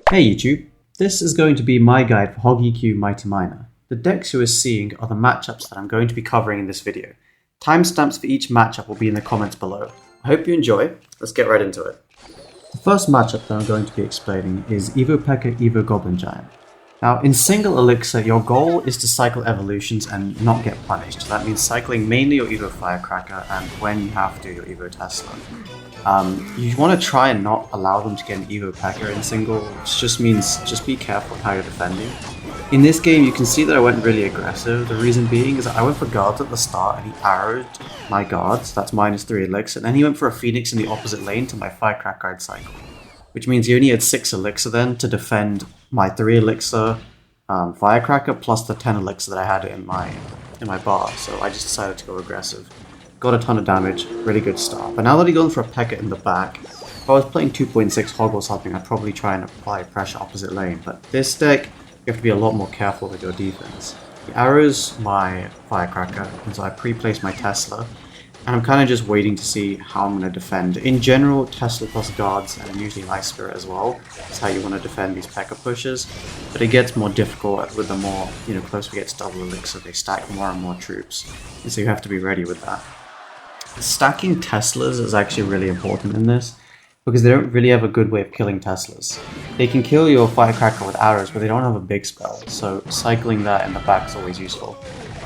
Hey YouTube, this is going to be my guide for HOG EQ Mighty Miner. The decks you are seeing are the matchups that I'm going to be covering in this video. Timestamps for each matchup will be in the comments below. I hope you enjoy. Let's get right into it. The first matchup that I'm going to be explaining is Evo Pekka Evo Goblin Giant. Now in single elixir, your goal is to cycle evolutions and not get punished. That means cycling mainly your Evo Firecracker and when you have to, your Evo Tesla. You want to try and not allow them to get an Evo Pekka in single, which just means just be careful with how you're defending. In this game, you can see that I went really aggressive. The reason being is that I went for guards at the start and he arrowed my guards, that's -3 elixir, and then he went for a Phoenix in the opposite lane to my Firecracker guard cycle. Which means he only had 6 elixir then to defend my 3 elixir Firecracker plus the 10 elixir that I had in my bar, so I just decided to go aggressive. Got a ton of damage, really good start. But now that he's gone for a Pekka in the back, if I was playing 2.6 HOG or something, I'd probably try and apply pressure opposite lane. But this deck, you have to be a lot more careful with your defense. He arrows my Firecracker, and so I pre-place my Tesla. And I'm kind of just waiting to see how I'm going to defend. In general, Tesla plus guards, and usually Ice Spirit as well, is how you want to defend these Pekka pushes. But it gets more difficult with the more, closer we get to double elixir, they stack more and more troops. And so you have to be ready with that. Stacking Teslas is actually really important in this, because they don't really have a good way of killing Teslas. They can kill your Firecracker with arrows, but they don't have a big spell, so cycling that in the back is always useful.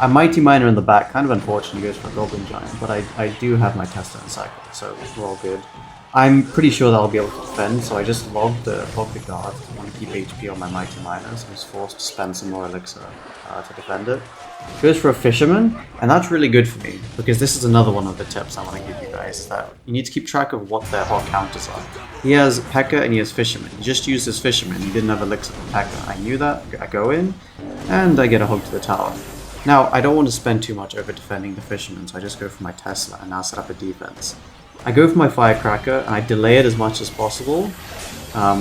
A Mighty Miner in the back, kind of unfortunately goes for a Goblin Giant, but I do have my Tesla in cycle, so we're all good. I'm pretty sure that I'll be able to defend, so I just logged the guard. I want to keep HP on my Mighty Miner, so I was forced to spend some more elixir to defend it. Goes for a Fisherman, and that's really good for me, because this is another one of the tips I want to give you guys, is that you need to keep track of what their HOG counters are. He has Pekka and he has Fisherman. He just used his Fisherman, he didn't have elixir for Pekka. I knew that, I go in, and I get a HOG to the tower. Now, I don't want to spend too much over defending the Fisherman, so I just go for my Tesla and now set up a defense. I go for my Firecracker, and I delay it as much as possible,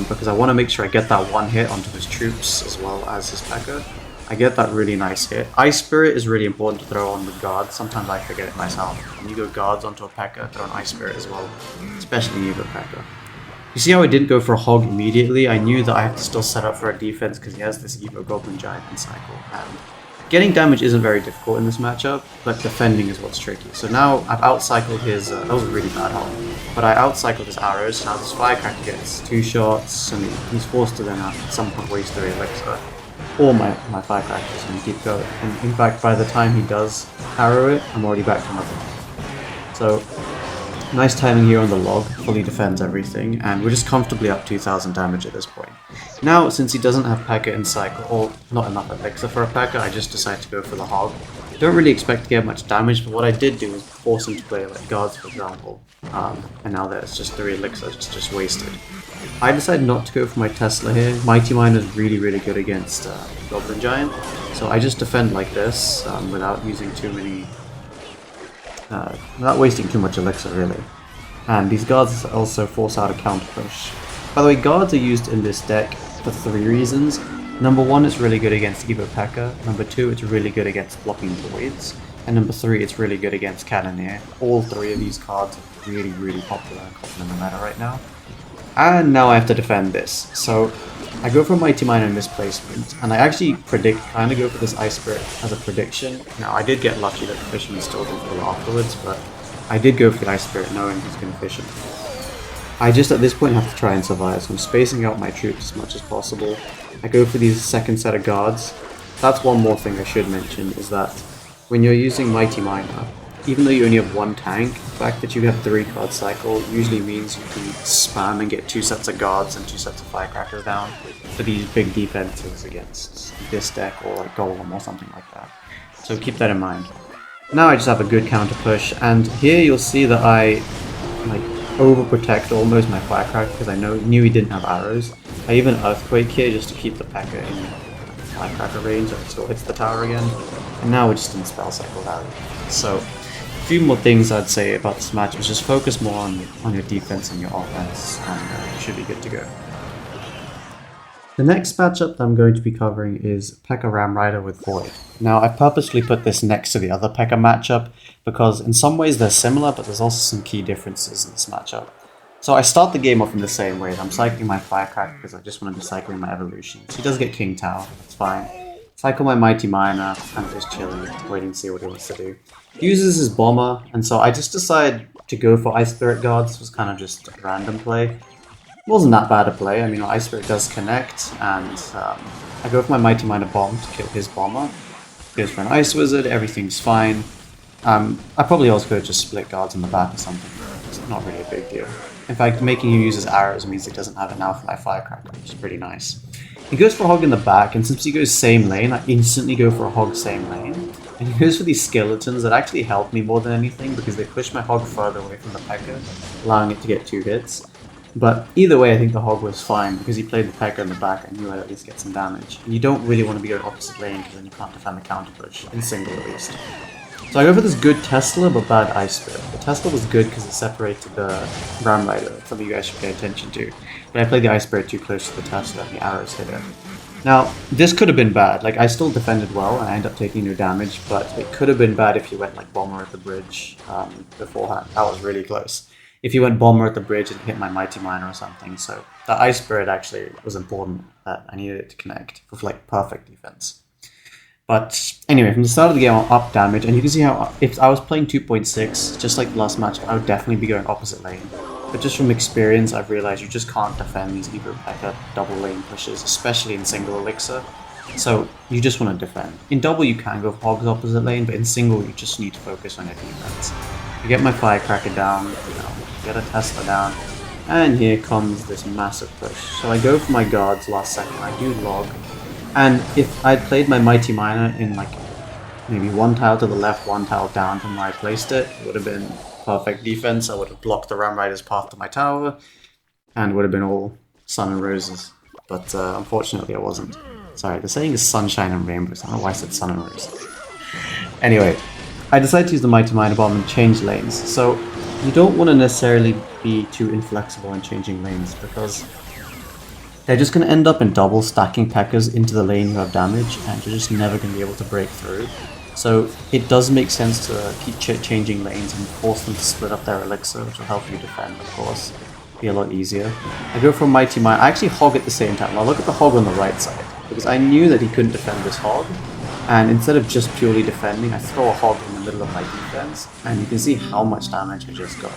because I want to make sure I get that one hit onto his troops as well as his Pekka. I get that really nice hit. Ice Spirit is really important to throw on with guards. Sometimes I forget it myself. When you go guards onto a Pekka, throw an Ice Spirit as well, especially Evo Pekka. You see how I didn't go for a HOG immediately? I knew that I have to still set up for a defense because he has this Evo Goblin Giant in cycle. And getting damage isn't very difficult in this matchup, but defending is what's tricky. So now I've outcycled his, that was a really bad HOG, but I outcycled his arrows. Now this Firecracker gets 2 shots, and he's forced to then at some point waste 3 elixir. Or my Firecrackers and keep going. And in fact, by the time he does arrow it, I'm already back to nothing. So, nice timing here on the log, fully defends everything, and we're just comfortably up 2000 damage at this point. Now, since he doesn't have Pekka in cycle, or not enough elixir for a Pekka, I just decided to go for the HOG. Don't really expect to get much damage, but what I did do was force him to play like guards, for example. And now there's just 3 elixir, it's just wasted. I decided not to go for my Tesla here. Mighty Miner is really good against Goblin Giant, so I just defend like this without using too many, without wasting too much elixir really. And these guards also force out a counter push. By the way, guards are used in this deck for 3 reasons. Number 1, it's really good against Evo Pekka. Number 2, it's really good against blocking voids. And number 3, it's really good against Cannoneer. All 3 of these cards are really popular in the meta right now. And now I have to defend this. So I go for Mighty Miner in this placement, and I actually kind of go for this Ice Spirit as a prediction. Now I did get lucky that the Fisherman still didn't pull afterwards, but I did go for the Ice Spirit knowing he's going to Fisherman. I just at this point have to try and survive, so I'm spacing out my troops as much as possible. I go for these second set of guards. That's one more thing I should mention, is that when you're using Mighty Miner, even though you only have 1 tank, the fact that you have 3 card cycle usually means you can spam and get 2 sets of guards and 2 sets of Firecrackers down for these big defenses against this deck or like Golem or something like that. So keep that in mind. Now I just have a good counter push, and here you'll see that I like overprotect almost my Firecracker because I knew he didn't have arrows. I even Earthquake here just to keep the Pekka in Firecracker range so it still hits the tower again. And now we're just in spell cycle value. So a few more things I'd say about this match was just focus more on your defense and your offense, and you should be good to go. The next matchup that I'm going to be covering is Pekka Ram Rider with Void. Now, I've purposely put this next to the other Pekka matchup because in some ways they're similar, but there's also some key differences in this matchup. So I start the game off in the same way. I'm cycling my Firecracker because I just want to be cycling my evolutions. He does get King Tau, that's fine. Cycle my Mighty Miner, and just chilling, waiting to see what he wants to do. He uses his Bomber, and so I just decide to go for Ice Spirit Guard. This was kind of just a random play. It wasn't that bad a play. I mean, Ice Spirit does connect, and I go for my Mighty Miner Bomb to kill his Bomber. Goes for an Ice Wizard, everything's fine. I probably also could have just split guards in the back or something. It's not really a big deal. In fact, making him use his arrows means he doesn't have it now for my Firecracker, which is pretty nice. He goes for a HOG in the back, and since he goes same lane, I instantly go for a HOG same lane. And he goes for these skeletons that actually help me more than anything because they push my HOG further away from the Pekka, allowing it to get 2 hits. But either way, I think the HOG was fine because he played the Pekka in the back. I knew I'd at least get some damage. And you don't really want to be going opposite lane because then you can't defend the counter push, in single at least. So I go for this good Tesla, but bad Ice Spirit. The Tesla was good because it separated the Ram Rider, something you guys should pay attention to. But I played the Ice Spirit too close to the Tesla and the arrows hit it. Now, this could have been bad. Like, I still defended well and I ended up taking no damage, but it could have been bad if you went like Bomber at the bridge beforehand. That was really close. If you went Bomber at the bridge, it hit my Mighty Miner or something. So the Ice Spirit actually was important that I needed it to connect for like perfect defense. But anyway, from the start of the game, I'm up damage, and you can see how if I was playing 2.6, just like the last match, I would definitely be going opposite lane. But just from experience, I've realized you just can't defend these Ebro Pekka double lane pushes, especially in single elixir. So you just want to defend. In double, you can go for Hogs opposite lane, but in single, you just need to focus on your defense. You get my Firecracker down, get a Tesla down, and here comes this massive push. So I go for my guards last second, I do log. And if I'd played my Mighty Miner in like maybe 1 tile to the left, 1 tile down from where I placed it, it would have been perfect defense. I would have blocked the Ram Rider's path to my tower, and would have been all sun and roses. But unfortunately I wasn't. Sorry, the saying is sunshine and rainbows. I don't know why I said sun and roses. Anyway, I decided to use the Mighty Miner Bomb and change lanes. So you don't want to necessarily be too inflexible in changing lanes, because they're just going to end up in double stacking Pekkas into the lane you have damage, and you're just never going to be able to break through. So it does make sense to keep changing lanes and force them to split up their elixir, which will help you defend, of course. Be a lot easier. I go for Mighty Miner. I actually hog at the same time. I'll look at the hog on the right side, because I knew that he couldn't defend this hog. And instead of just purely defending, I throw a hog in the middle of my defense, and you can see how much damage I just got.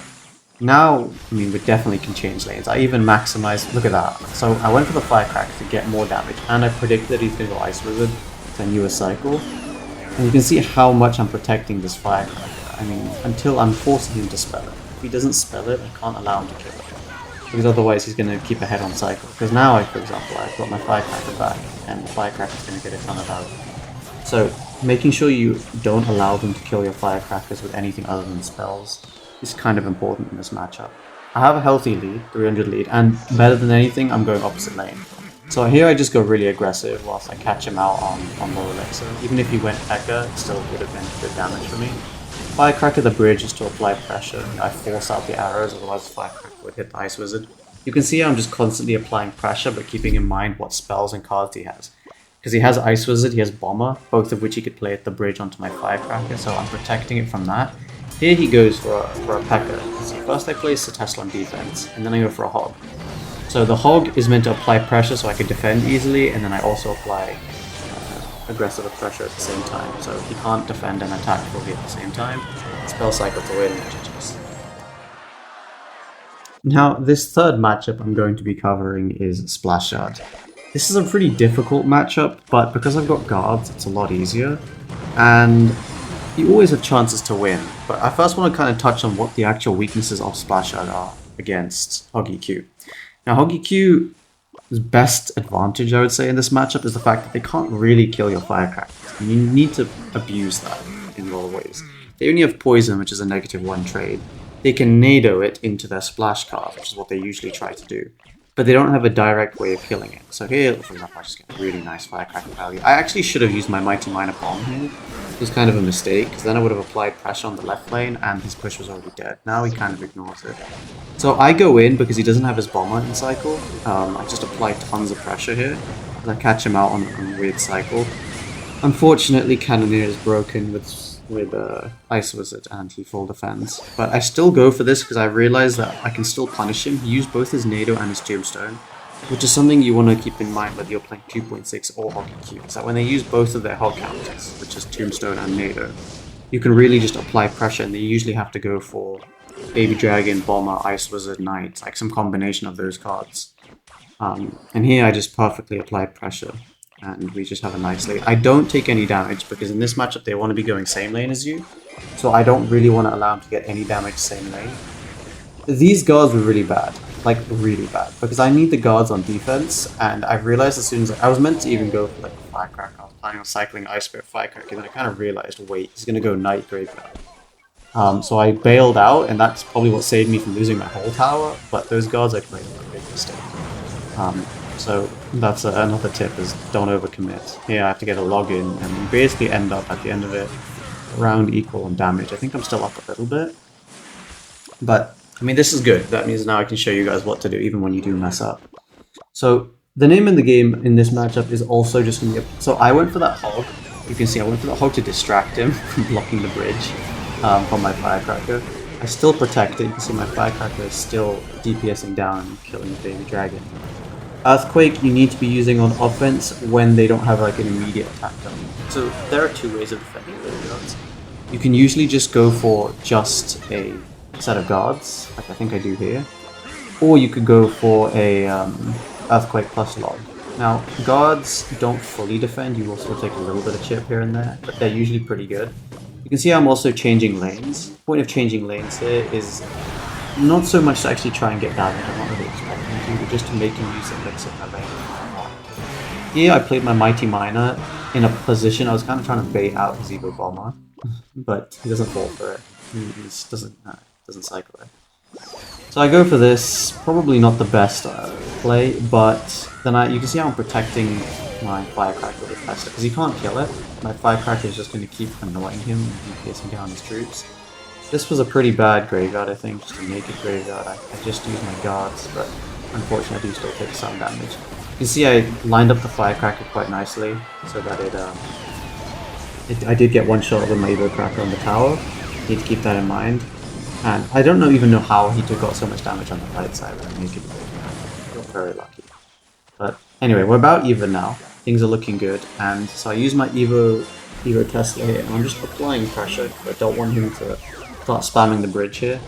Now, I mean, we definitely can change lanes. I even maximized, look at that. So I went for the Firecracker to get more damage, and I predicted he's going to go Ice Wizard, so I knew a cycle. And you can see how much I'm protecting this Firecracker. I mean, until I'm forcing him to spell it. If he doesn't spell it, I can't allow him to kill it. Because otherwise he's going to keep ahead on cycle. Because now, for example, I've got my Firecracker back, and the Firecracker's going to get a ton of value. So, making sure you don't allow them to kill your Firecrackers with anything other than spells is kind of important in this matchup. I have a healthy lead, 300 lead, and better than anything, I'm going opposite lane. So here I just go really aggressive whilst I catch him out on low elixir. Even if he went Pekka, it still would have been good damage for me. Firecracker the bridge is to apply pressure. I force out the arrows, otherwise the Firecracker would hit the Ice Wizard. You can see I'm just constantly applying pressure, but keeping in mind what spells and cards he has. Because he has Ice Wizard, he has Bomber, both of which he could play at the bridge onto my Firecracker, so I'm protecting it from that. Here he goes for a Pekka. So first I place the Tesla on defense, and then I go for a Hog. So the Hog is meant to apply pressure so I can defend easily, and then I also apply aggressive pressure at the same time. So he can't defend and attack fully at the same time. Spell cycle to win, GG's. Now, this third matchup I'm going to be covering is SplashYard. This is a pretty difficult matchup, but because I've got guards, it's a lot easier. And you always have chances to win, but I first want to kind of touch on what the actual weaknesses of SplashYard are against HOG. Now, HOG's best advantage, I would say, in this matchup is the fact that they can't really kill your Firecrackers, and you need to abuse that in a lot of ways. They only have Poison, which is a -1 trade. They can Nado it into their Splash card, which is what they usually try to do, but they don't have a direct way of killing it. So here, for example, I just get really nice Firecracker value. I actually should have used my Mighty Miner Bomb here. It was kind of a mistake, because then I would have applied pressure on the left lane, and his push was already dead. Now he kind of ignores it. So I go in, because he doesn't have his Bomber in cycle. I just apply tons of pressure here, and I catch him out on a weird cycle. Unfortunately, Cannoneer is broken with with Ice Wizard and he full defends. But I still go for this because I realize that I can still punish him. He used both his Nado and his Tombstone, which is something you want to keep in mind whether you're playing 2.6 or HOG EQ. Is that when they use both of their HOG counters, which is Tombstone and Nado, you can really just apply pressure, and they usually have to go for Baby Dragon, Bomber, Ice Wizard, Knight, like some combination of those cards. And here I just perfectly applied pressure, and we just have a nice lane. I don't take any damage because in this matchup they want to be going same lane as you, so I don't really want to allow them to get any damage same lane. These guards were really bad, like really bad, because I need the guards on defense, and I realized as soon as I was meant to even go for like a Firecracker. I was planning on cycling Ice Spirit Firecracker, and then I kind of realized, wait, he's going to go Knight Graveyard. So I bailed out, and that's probably what saved me from losing my whole tower, but those guards I played were a big mistake. So that's another tip, is don't overcommit. Here I have to get a login, and we basically end up at the end of it around equal on damage. I think I'm still up a little bit, but I mean, this is good. That means now I can show you guys what to do even when you do mess up. So the name of the game in this matchup is also just going to be... So I went for that HOG. You can see I went for that HOG to distract him from blocking the bridge from my Firecracker. I still protect it. You can see my Firecracker is still DPSing down and killing the Baby Dragon. Earthquake you need to be using on offense when they don't have like an immediate attack on you. So there are two ways of defending those guards. You can usually just go for just a set of guards, like I think I do here, or you could go for a Earthquake plus log. Now, guards don't fully defend, you will still take a little bit of chip here and there, but they're usually pretty good. You can see I'm also changing lanes. The point of changing lanes here is not so much to actually try and get damage, I'm not really expecting to, but just to make him use Elixir in my lane. Here I played my Mighty Miner in a position, I was kind of trying to bait out his Evo Bomber, but he doesn't fall for it. He just doesn't cycle it. So I go for this, probably not the best play, but then you can see how I'm protecting my Firecracker with Pesta, because he can't kill it. My Firecracker is just going to keep annoying him and pacing down his troops. This was a pretty bad graveyard, I think, just a naked graveyard. I just used my guards, but unfortunately I do still take some damage. You can see I lined up the Firecracker quite nicely, so that I did get one shot of the Evo Cracker on the tower. Need to keep that in mind. And I don't even know how he got so much damage on the right side of the naked graveyard. Got very lucky. But anyway, we're about even now. Things are looking good, and so I use my Evo Tesla here, and I'm just applying pressure. I don't want him to start spamming the bridge here.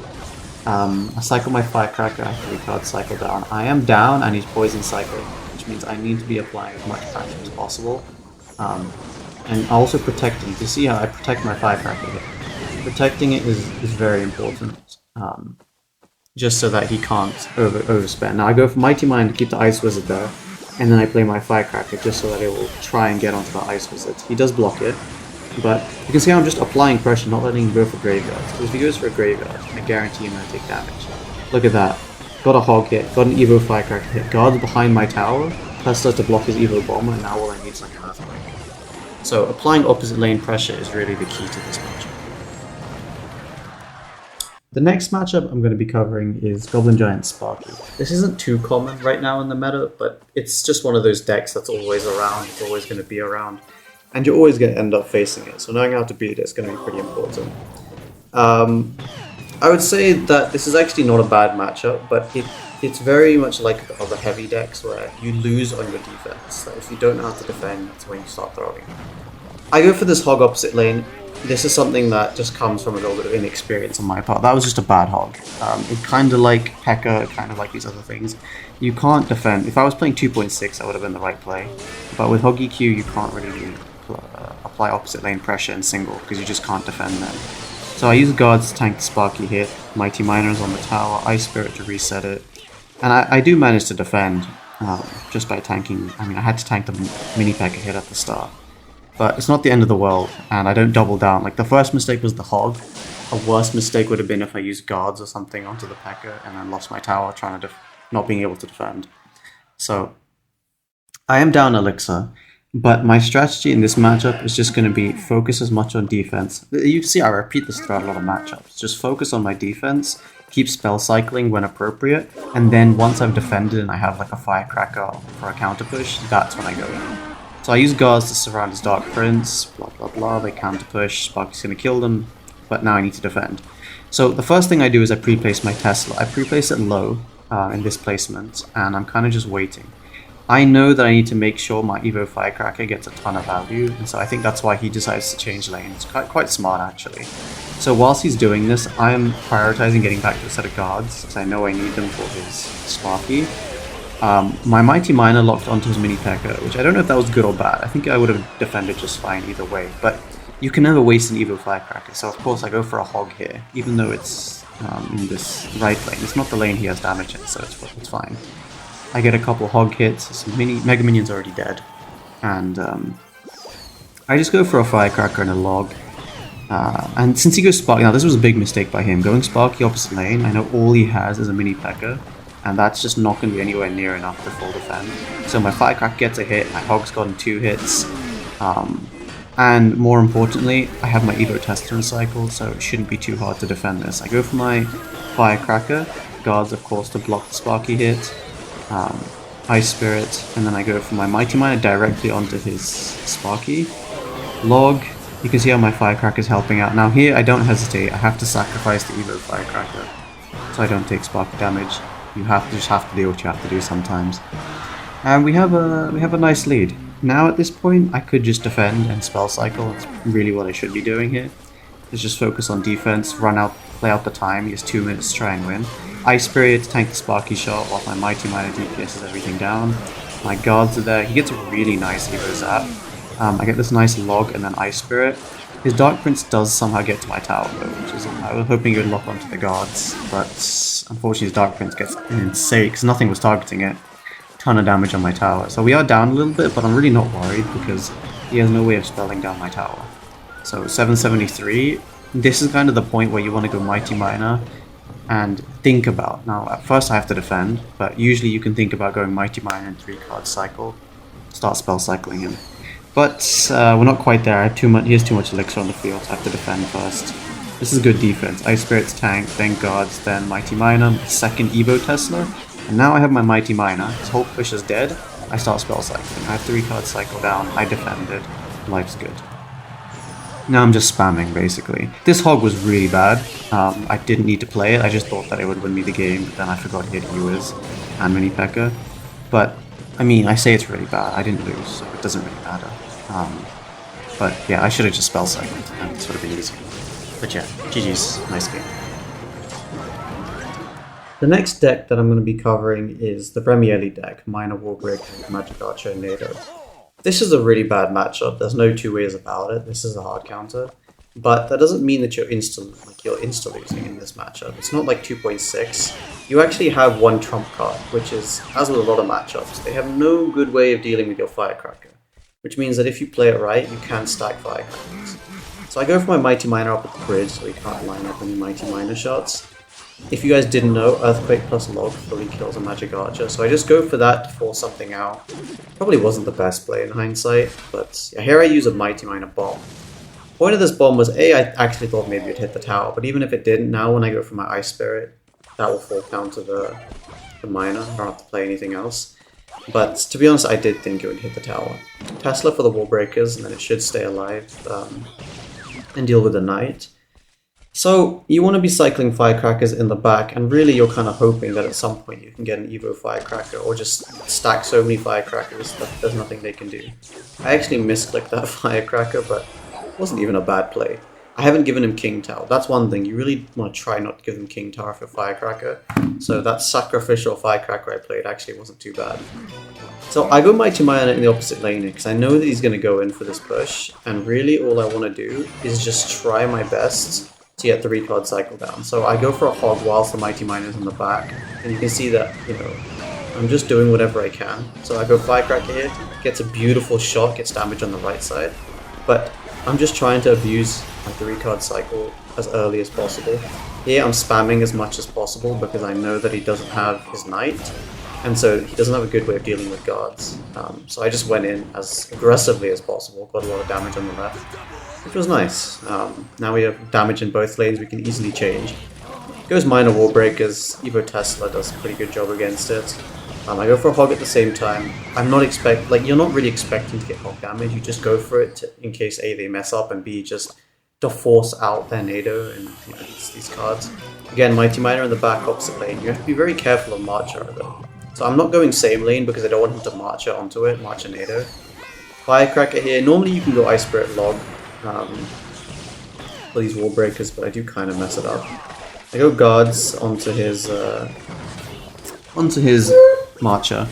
I cycle my Firecracker, I have 3 cards cycle down. I am down, and he's poison cycling, which means I need to be applying as much pressure as possible. And also protecting. You can see how I protect my Firecracker here. Protecting it is very important, just so that he can't overspend. Now I go for Mighty Mine to keep the Ice Wizard there, and then I play my Firecracker just so that it will try and get onto the Ice Wizard. He does block it, but you can see how I'm just applying pressure, not letting him go for graveyards. Because if he goes for a graveyard, I guarantee him to take damage. Look at that. Got a HOG hit, got an Evo Firecracker hit, guards behind my tower, plus does to block his Evo Bomber, and now all I need is like an Earthquake. So applying opposite lane pressure is really the key to this matchup. The next matchup I'm going to be covering is Goblin Giant Sparky. This isn't too common right now in the meta, but it's just one of those decks that's always around, it's always going to be around, and you're always going to end up facing it, so knowing how to beat it is going to be pretty important. I would say that this is actually not a bad matchup, but it's very much like the other heavy decks where you lose on your defense. Like if you don't know how to defend, it's when you start throwing. I go for this HOG opposite lane. This is something that just comes from a little bit of inexperience on my part. That was just a bad HOG. It kind of like Pekka, kind of like these other things. You can't defend. If I was playing 2.6, that would have been the right play. But with HOG EQ, you can't really apply opposite lane pressure in single because you just can't defend them. So I use guards to tank the Sparky hit, Mighty Miners on the tower, Ice Spirit to reset it. And I do manage to defend just by tanking. I mean, I had to tank the mini Pekka hit at the start. But it's not the end of the world, and I don't double down. Like, the first mistake was the HOG. A worse mistake would have been if I used guards or something onto the Pekka and then lost my tower trying to not being able to defend. So, I am down Elixir, but my strategy in this matchup is just going to be focus as much on defense. You can see I repeat this throughout a lot of matchups. Just focus on my defense, keep spell cycling when appropriate, and then once I've defended and I have like a Firecracker for a counter push, that's when I go in. So I use guards to surround his Dark Prince, blah blah blah, they counter push, Sparky's gonna kill them, but now I need to defend. So the first thing I do is I pre-place my Tesla. I pre-place it low in this placement, and I'm kind of just waiting. I know that I need to make sure my Evo Firecracker gets a ton of value, and so I think that's why he decides to change lanes. Quite smart, actually. So whilst he's doing this, I'm prioritizing getting back to a set of guards, because I know I need them for his Sparky. My Mighty Miner locked onto his Mini Pekka, which I don't know if that was good or bad. I think I would have defended just fine either way, but you can never waste an Evo Firecracker, so of course I go for a HOG here, even though it's in this right lane. It's not the lane he has damage in, so it's fine. I get a couple HOG hits, some Mega Minion's already dead, and I just go for a Firecracker and a log. And since he goes Sparky, now this was a big mistake by him, going Sparky opposite lane. I know all he has is a Mini Pekka, and that's just not going to be anywhere near enough to full defend. So my Firecracker gets a hit, my HOG's gotten 2 hits, and more importantly, I have my Evo Tester cycle, so it shouldn't be too hard to defend this. I go for my Firecracker, guards of course to block the Sparky hit, Ice Spirit, and then I go for my Mighty Miner directly onto his Sparky. Log, you can see how my Firecracker is helping out. Now here I don't hesitate, I have to sacrifice the Evo Firecracker so I don't take Sparky damage. You just have to do what you have to do sometimes. And we have a nice lead. Now at this point I could just defend and spell cycle. That's really what I should be doing here. Is just focus on defense, play out the time, he has 2 minutes to try and win. Ice Spirit to tank the Sparky shot while my Mighty Miner DPSs everything down. My guards are there, he gets a really nice Evo Zap. I get this nice log and then Ice Spirit. His Dark Prince does somehow get to my tower though, which is, I was hoping he would lock onto the guards, but unfortunately his Dark Prince gets insane because nothing was targeting it. Ton of damage on my tower. So we are down a little bit, but I'm really not worried because he has no way of spelling down my tower. So 773, this is kind of the point where you want to go Mighty Miner and think about. Now at first I have to defend, but usually you can think about going Mighty Miner and 3-card cycle, start spell cycling him. But we're not quite there. He has too much elixir on the field, so I have to defend first. This is good defense. Ice Spirit's tank, then guards, then Mighty Miner, second Evo Tesla. And now I have my Mighty Miner. His whole push is dead. I start spell cycling. I have 3-card cycle down. I defended. Life's good. Now I'm just spamming, basically. This HOG was really bad. I didn't need to play it. I just thought that it would win me the game. But then I forgot he had Ewers and Mini Pekka. But, I mean, I say it's really bad. I didn't lose, so it doesn't really matter. But yeah, I should have just spell cycled, and it would have been easier. But yeah, GG's. Nice game. The next deck that I'm going to be covering is the Remi deck, Minor Warbreaker, Magic Archer, and Nado. This is a really bad matchup, there's no two ways about it, this is a hard counter. But that doesn't mean that you're insta-losing in this matchup. It's not like 2.6. You actually have one trump card, which is, as with a lot of matchups, they have no good way of dealing with your Firecracker. Which means that if you play it right, you can stack Firecrackers. So I go for my Mighty Miner up at the bridge, so he can't line up any Mighty Miner shots. If you guys didn't know, Earthquake plus Log fully kills a Magic Archer, so I just go for that to force something out. Probably wasn't the best play in hindsight, but yeah, here I use a Mighty Miner bomb. Point of this bomb was, I actually thought maybe it'd hit the tower, but even if it didn't, now when I go for my Ice Spirit, that will fall counter the Miner, I don't have to play anything else. But to be honest, I did think it would hit the tower. Tesla for the wall breakers, and then it should stay alive and deal with the knight. So you want to be cycling Firecrackers in the back, and really you're kind of hoping that at some point you can get an Evo Firecracker, or just stack so many Firecrackers that there's nothing they can do. I actually misclicked that Firecracker, but it wasn't even a bad play. I haven't given him King Tower. That's one thing. You really want to try not to give him King Tower for Firecracker. So that sacrificial Firecracker I played actually wasn't too bad. So I go Mighty Miner in the opposite lane because I know that he's going to go in for this push. And really all I want to do is just try my best to get the 3-card cycle down. So I go for a HOG whilst the Mighty Miner's in the back. And you can see that, I'm just doing whatever I can. So I go Firecracker here, gets a beautiful shot, gets damage on the right side. But I'm just trying to abuse my 3-card cycle as early as possible. Here I'm spamming as much as possible because I know that he doesn't have his knight, and so he doesn't have a good way of dealing with guards. So I just went in as aggressively as possible, got a lot of damage on the left, which was nice. Now we have damage in both lanes, we can easily change. Goes Minor Warbreakers, Evo Tesla does a pretty good job against it. I go for a hog at the same time. I'm not you're not really expecting to get hog damage. You just go for it in case A, they mess up, and B, just to force out their Nado and these cards. Again, Mighty Miner in the back opposite lane. You have to be very careful of Marcher though. So I'm not going same lane because I don't want him to Marcher onto it, Marcher Nado. Firecracker here. Normally you can go Ice Spirit Log for these Wall Breakers, but I do kind of mess it up. I go Guards onto his Marcher.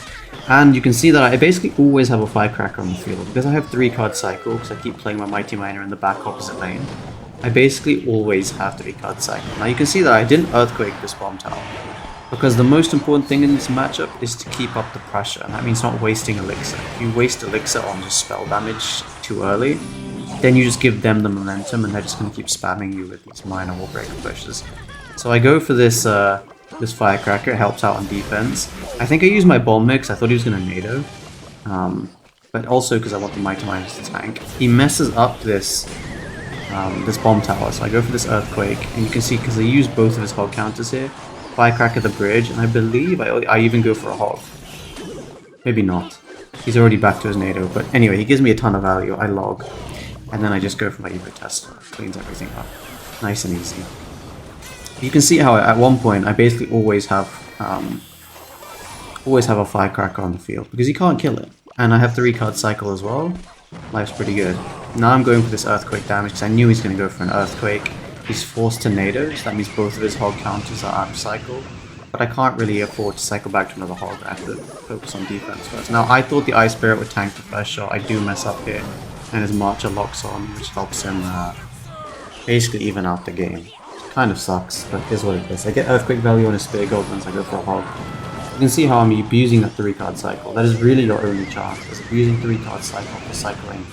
And you can see that I basically always have a Firecracker on the field. Because I have 3-card cycle, because I keep playing my Mighty Miner in the back opposite lane, I basically always have 3-card cycle. Now you can see that I didn't Earthquake this Bomb Tower, because the most important thing in this matchup is to keep up the pressure, and that means not wasting Elixir. If you waste Elixir on just spell damage too early, then you just give them the momentum and they're just going to keep spamming you with these minor Wall Breaker pushes. So I go for this this Firecracker, it helps out on defense. I think I used my Bomb Mix, I thought he was going to Nado, but also because I want the Mighty Miner to tank. He messes up this this Bomb Tower, so I go for this Earthquake, and you can see because I use both of his hog counters here, Firecracker the bridge, and I believe I even go for a hog. Maybe not. He's already back to his Nado, but anyway, he gives me a ton of value, I log, and then I just go for my Evo Test, cleans everything up. Nice and easy. You can see how at one point I basically always have a Firecracker on the field because he can't kill it, and I have 3-card cycle as well. Life's pretty good. Now I'm going for this Earthquake damage because I knew he's going to go for an Earthquake. He's forced to Nado, so that means both of his hog counters are out of cycle. But I can't really afford to cycle back to another hog. I have to focus on defense first. Now I thought the Ice Spirit would tank the first shot. I do mess up here, and his Marcher locks on, which helps him basically even out the game. Kind of sucks, but here's what it is. I get Earthquake value on his Spear Goblins, I go for a hog. You can see how I'm abusing that 3-card cycle. That is really your only chance, is abusing 3-card cycle for cycling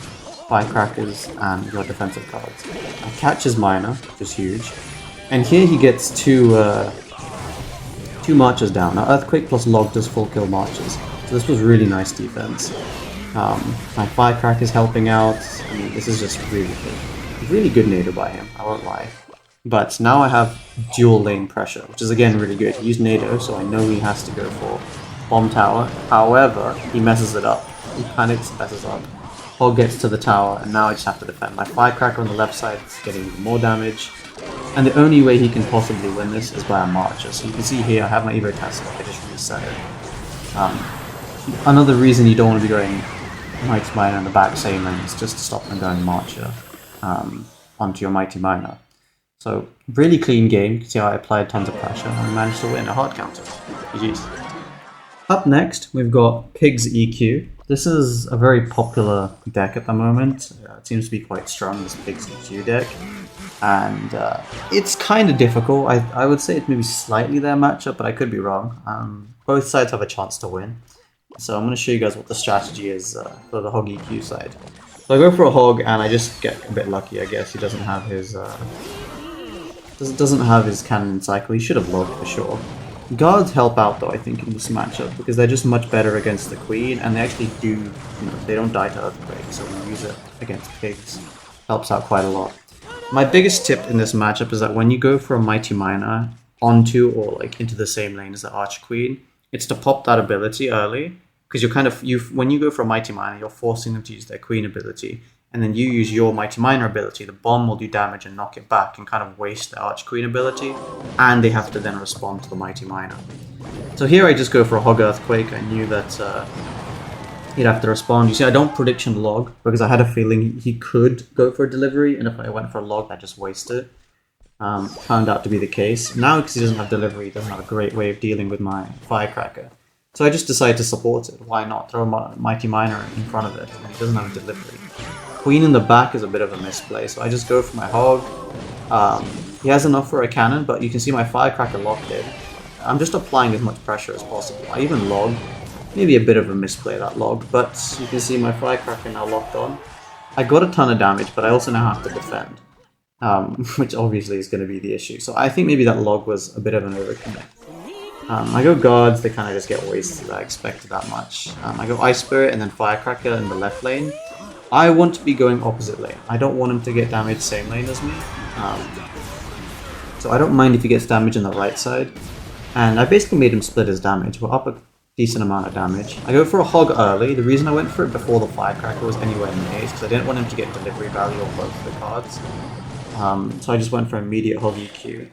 Firecrackers and your defensive cards. I catch his Miner, which is huge. And here he gets two Marchers down. Now Earthquake plus Log does full kill Marchers. So this was really nice defense. My Firecracker's helping out. I mean, this is just really good. Really good Nado by him, I won't lie. But now I have dual lane pressure, which is again really good. He used Nado, so I know he has to go for Bomb Tower. However, he messes it up. He panics, messes up. Hog gets to the tower, and now I just have to defend. My Firecracker on the left side is getting even more damage. And the only way he can possibly win this is by a Marcher. So you can see here, I have my Evo Test, I just reset it. Another reason you don't want to be going Mighty Miner in the back same lane is just to stop them going Marcher onto your Mighty Miner. So, really clean game. You can see how I applied tons of pressure and I managed to win a hard counter. GG's. Up next, we've got Pig's EQ. This is a very popular deck at the moment. It seems to be quite strong, this Pig's EQ deck. And it's kind of difficult. I would say it's maybe slightly their matchup, but I could be wrong. Both sides have a chance to win. So I'm going to show you guys what the strategy is for the HOG EQ side. So I go for a hog and I just get a bit lucky, I guess. He doesn't have his doesn't have his cannon cycle. He should have logged for sure. Guards help out though, I think, in this matchup because they're just much better against the queen, and they actually do, they don't die to Earthquake, so when you use it against pigs, helps out quite a lot. My biggest tip in this matchup is that when you go for a Mighty Miner onto or like into the same lane as the Arch Queen, it's to pop that ability early, because when you go for a Mighty Miner, you're forcing them to use their Queen ability, and then you use your Mighty Miner ability, the bomb will do damage and knock it back and kind of waste the Arch Queen ability, and they have to then respond to the Mighty Miner. So here I just go for a Hog Earthquake. I knew that he'd have to respond. You see, I don't prediction log because I had a feeling he could go for a delivery, and if I went for a log, I'd just waste it. Found out to be the case. Now, because he doesn't have delivery, he doesn't have a great way of dealing with my Firecracker. So I just decided to support it. Why not? Throw a Mighty Miner in front of it, and he doesn't have a delivery. Queen in the back is a bit of a misplay, so I just go for my Hog. He has enough for a cannon, but you can see my Firecracker locked in. I'm just applying as much pressure as possible. I even log. Maybe a bit of a misplay, that log, but you can see my Firecracker now locked on. I got a ton of damage, but I also now have to defend, which obviously is going to be the issue. So I think maybe that log was a bit of an overcommit. I go Guards, they kind of just get wasted. I expected that much. I go Ice Spirit and then Firecracker in the left lane. I want to be going opposite lane. I don't want him to get damage same lane as me. So I don't mind if he gets damage on the right side. And I basically made him split his damage. We're up a decent amount of damage. I go for a hog early. The reason I went for it before the firecracker was anywhere near is because I didn't want him to get delivery value on both the cards. So I just went for immediate hog EQ.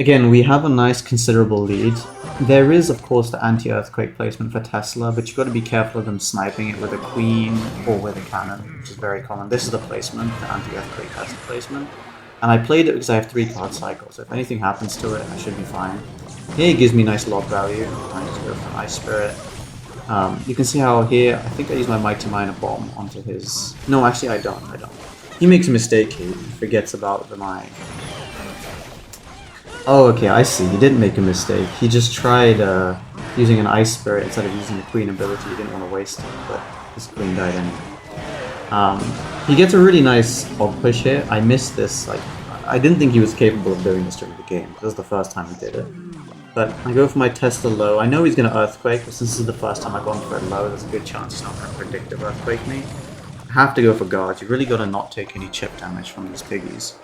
Again, we have a nice considerable lead. There is, of course, the anti-earthquake placement for Tesla, but you've got to be careful of them sniping it with a queen or with a cannon, which is very common. This is the placement, the anti-earthquake Tesla placement. And I played it because I have 3 card cycles, so if anything happens to it, I should be fine. Here it gives me nice log value. I just go for Ice Spirit. You can see how here, I think I use my Mighty Miner Bomb onto his... No, actually I don't. He makes a mistake here. He forgets about the mine. Oh, okay, I see. He didn't make a mistake. He just tried using an Ice Spirit instead of using the Queen ability. He didn't want to waste it, but his Queen died anyway. He gets a really nice hog push here. I missed this. Like, I didn't think he was capable of doing this during the game. This was the first time he did it. But I go for my Tesla low. I know he's going to Earthquake, but since this is the first time I've gone for it low, there's a good chance he's not going to predictive Earthquake me. I have to go for guards. You really got to not take any chip damage from these piggies.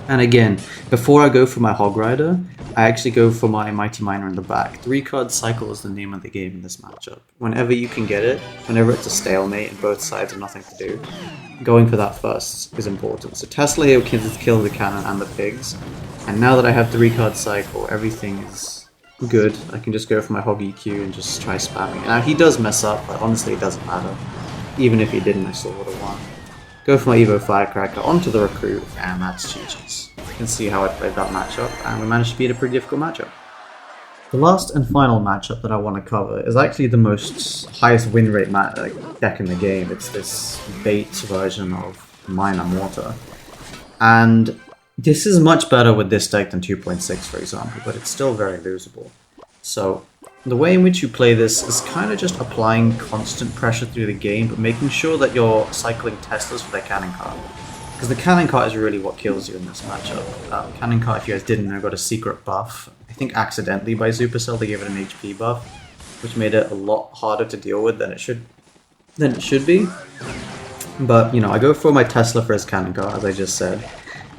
And again, before I go for my Hog Rider, I actually go for my Mighty Miner in the back. 3 card cycle is the name of the game in this matchup. Whenever you can get it, whenever it's a stalemate and both sides have nothing to do, going for that first is important. So Tesla here kills the cannon and the pigs. And now that I have 3 card cycle, everything is good. I can just go for my Hog EQ and just try spamming. Now he does mess up, but honestly it doesn't matter. Even if he didn't, I still would have won. Go for my Evo Firecracker onto the recruit, and that's GG's. You can see how I played that matchup, and we managed to beat a pretty difficult matchup. The last and final matchup that I want to cover is actually the most highest win rate deck in the game. It's this bait version of Miner Mortar. And this is much better with this deck than 2.6, for example, but it's still very losable. So the way in which you play this is kind of just applying constant pressure through the game, but making sure that you're cycling Teslas for their cannon cart. Because the cannon cart is really what kills you in this matchup. Cannon cart, if you guys didn't know, got a secret buff. I think accidentally by Supercell they gave it an HP buff, which made it a lot harder to deal with than it should be. But, you know, I go for my Tesla for his cannon cart, as I just said.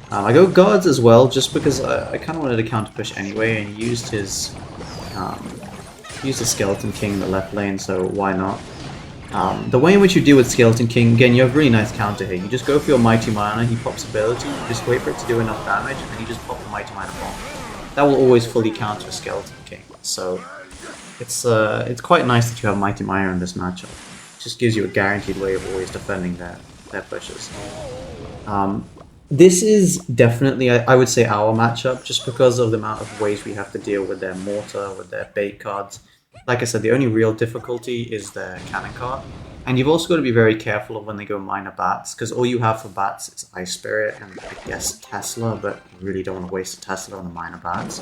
I go guards as well, just because I kind of wanted to counter push anyway, and he used his Skeleton King in the left lane, so why not? The way in which you deal with Skeleton King, again, you have really nice counter here. You just go for your Mighty Miner, he pops ability, you just wait for it to do enough damage, and then you just pop the Mighty Miner bomb. That will always fully counter Skeleton King, so it's quite nice that you have Mighty Miner in this matchup. It just gives you a guaranteed way of always defending their pushes. This is definitely, I would say, our matchup, just because of the amount of ways we have to deal with their Mortar, with their bait cards. Like I said, the only real difficulty is their cannon cart. And you've also got to be very careful of when they go Miner Bats, because all you have for Bats is Ice Spirit and I guess Tesla, but you really don't want to waste a Tesla on the Miner Bats.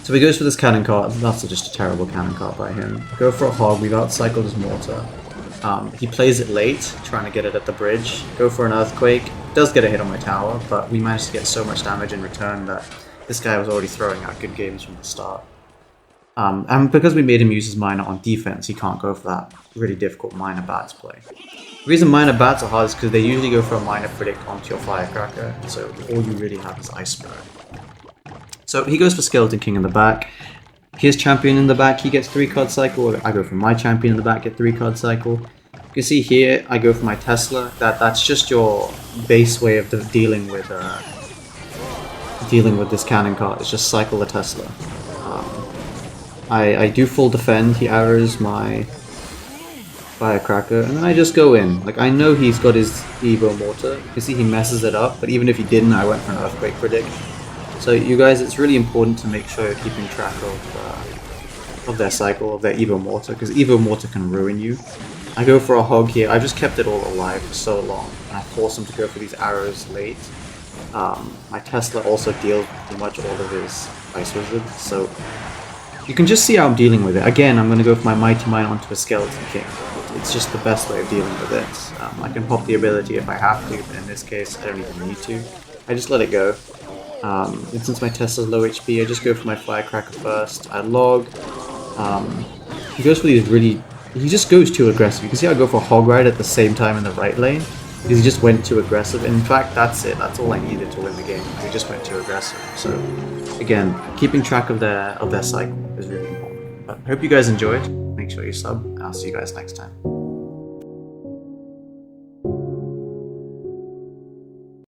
So he goes for this cannon cart. That's just a terrible cannon cart by him. Go for a hog. We've outcycled his Mortar. He plays it late, trying to get it at the bridge. Go for an Earthquake. Does get a hit on my tower, but we managed to get so much damage in return that this guy was already throwing out good games from the start. And because we made him use his Miner on defense, he can't go for that really difficult Miner Bats play. The reason Miner Bats are hard is because they usually go for a Miner Predict onto your Firecracker, so all you really have is Ice Spirit. So he goes for Skeleton King in the back. His champion in the back, he gets 3 card cycle. I go for my champion in the back, get 3 card cycle. You can see here, I go for my Tesla. That's just your base way of dealing with this cannon cart. It's just cycle the Tesla. I do full defend. He arrows my Firecracker, and then I just go in. Like, I know he's got his Evo Mortar. You can see he messes it up, but even if he didn't, I went for an Earthquake Predict. So you guys, it's really important to make sure you're keeping track of their cycle, of their Evo Mortar, because Evo Mortar can ruin you. I go for a hog here. I've just kept it all alive for so long, and I force him to go for these arrows late. My Tesla also deals with pretty much all of his Ice Wizards, so you can just see how I'm dealing with it. Again, I'm going to go for my Mighty Mine onto a Skeleton King. It's just the best way of dealing with it. I can pop the ability if I have to, but in this case, I don't even need to. I just let it go. And since my Tesla's low HP, I just go for my Firecracker first. I log. He goes for these really... He just goes too aggressive. You can see I go for Hog Ride at the same time in the right lane. because he just went too aggressive. In fact, that's it. That's all I needed to win the game. He just went too aggressive. So again, keeping track of their cycle is really important. But I hope you guys enjoyed. Make sure you sub, and I'll see you guys next time.